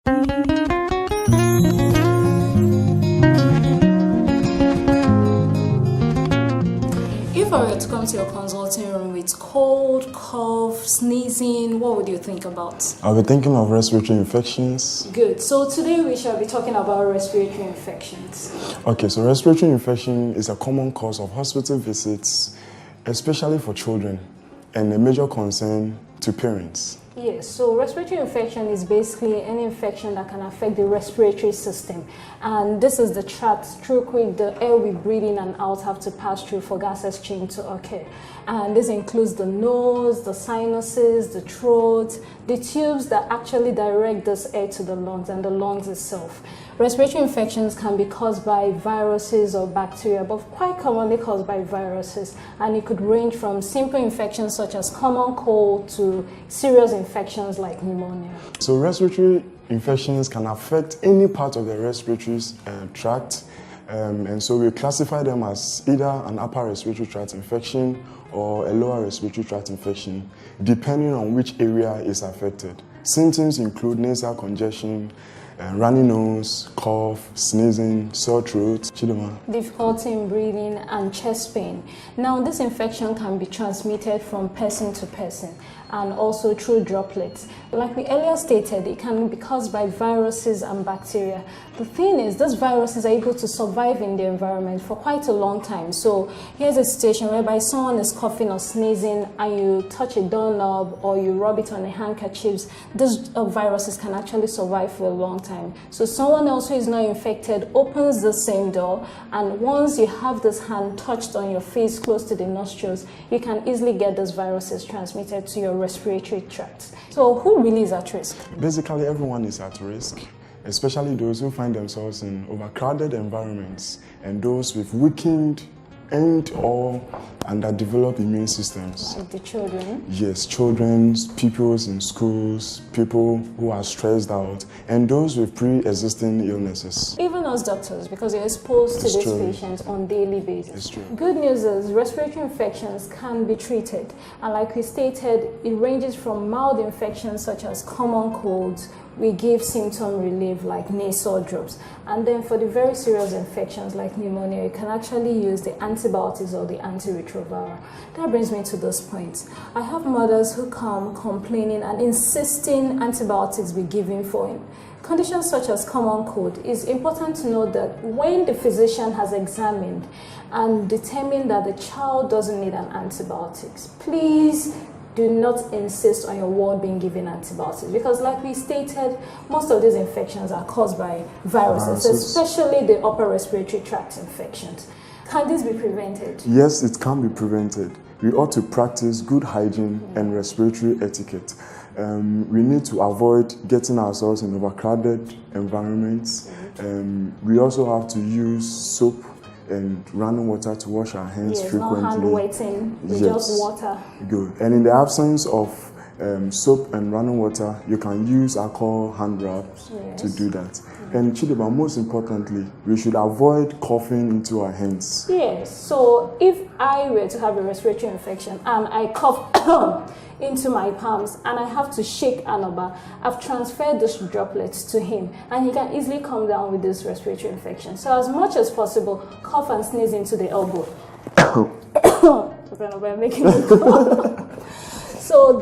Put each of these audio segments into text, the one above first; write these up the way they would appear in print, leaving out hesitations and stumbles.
If I were to come to your consulting room with cold, cough, sneezing, what would you think about? I'll be thinking of respiratory infections. Good. So today we shall be talking about respiratory infections. Okay, so respiratory infection is a common cause of hospital visits, especially for children, and a major concern to parents. Yes, so respiratory infection is basically any infection that can affect the respiratory system. And this is the tract through which the air we breathe in and out have to pass through for gas exchange to occur. And this includes the nose, the sinuses, the throat, the tubes that actually direct this air to the lungs and the lungs itself. Respiratory infections can be caused by viruses or bacteria, but quite commonly caused by viruses. And it could range from simple infections such as common cold to serious infections like pneumonia. So respiratory infections can affect any part of the respiratory tract, and so we classify them as either an upper respiratory tract infection or a lower respiratory tract infection, depending on which area is affected. Symptoms include nasal congestion, runny nose, cough, sneezing, sore throat, difficulty in breathing, and chest pain. Now, this infection can be transmitted from person to person and also through droplets. Like we earlier stated, it can be caused by viruses and bacteria. The thing is, these viruses are able to survive in the environment for quite a long time. So here's a situation whereby someone is coughing or sneezing and you touch a doorknob or you rub it on a handkerchief. These viruses can actually survive for a long time. So someone else who is not infected opens the same door, and once you have this hand touched on your face close to the nostrils, you can easily get these viruses transmitted to your respiratory tract. So who really is at risk? Basically, everyone is at risk, especially those who find themselves in overcrowded environments and those with weakened and or underdeveloped immune systems. Like the children? Yes, children, pupils in schools, people who are stressed out, and those with pre-existing illnesses. Even as doctors, because you're exposed to these patients on a daily basis. It's true. Good news is respiratory infections can be treated, and like we stated, it ranges from mild infections such as common colds. We give symptom relief like nasal drops. And then for the very serious infections like pneumonia, you can actually use the antibiotics or the antiretroviral. That brings me to this point. I have mothers who come complaining and insisting antibiotics be given for him. Conditions such as common cold, it's important to note that when the physician has examined and determined that the child doesn't need an antibiotics, please do not insist on your ward being given antibiotics, because like we stated, most of these infections are caused by viruses, especially the upper respiratory tract infections. Can this be prevented? Yes, it can be prevented. We ought to practice good hygiene and respiratory etiquette. We need to avoid getting ourselves in overcrowded environments. We also have to use soap and running water to wash our hands frequently. Not hand wetting, just water. Good. And in the absence of soap and running water, you can use alcohol hand wraps to do that. And Chideba, most importantly, we should avoid coughing into our hands. Yes, so if I were to have a respiratory infection and I cough into my palms and I have to shake Anoba, I've transferred these droplets to him and he can easily come down with this respiratory infection. So as much as possible, cough and sneeze into the elbow. So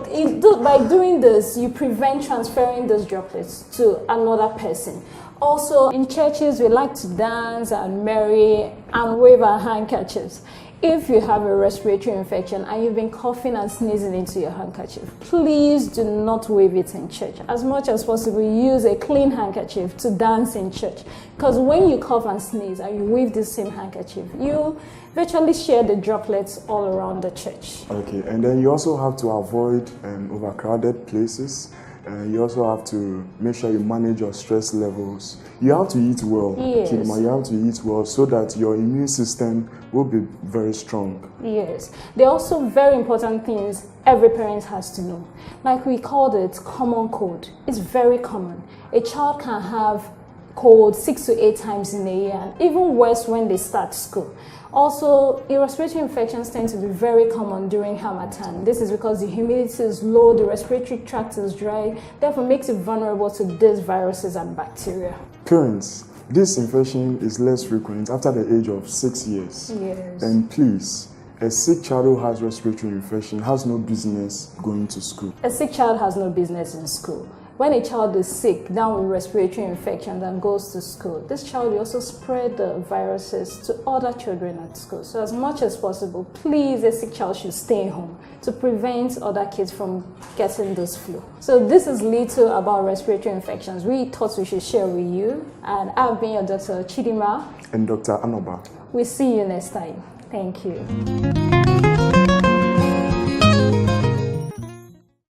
by doing this, you prevent transferring those droplets to another person. Also, in churches, we like to dance and marry and wave our handkerchiefs. If you have a respiratory infection and you've been coughing and sneezing into your handkerchief, please do not wave it in church. As much as possible, use a clean handkerchief to dance in church. Because when you cough and sneeze and you wave the same handkerchief, you virtually share the droplets all around the church. Okay, and then you also have to avoid overcrowded places. You also have to make sure you manage your stress levels. You have to eat well. Yes. Chidema, you have to eat well so that your immune system will be very strong. Yes. There are also very important things every parent has to know. Like we called it common cold. It's very common. A child can have cold 6 to 8 times in a year, and even worse when they start school. Also, respiratory infections tend to be very common during harmattan. This is because the humidity is low, the respiratory tract is dry, therefore makes it vulnerable to these viruses and bacteria. Parents, this infection is less frequent after the age of 6 years. Yes. And please, a sick child who has respiratory infection has no business going to school. A sick child has no business in school. When a child is sick, down with respiratory infection, and goes to school, this child will also spread the viruses to other children at school. So as much as possible, please, a sick child should stay home to prevent other kids from getting this flu. So this is little about respiratory infections we thought we should share with you. And I've been your Dr. Chidima. And Dr. Anoba. We'll see you next time. Thank you.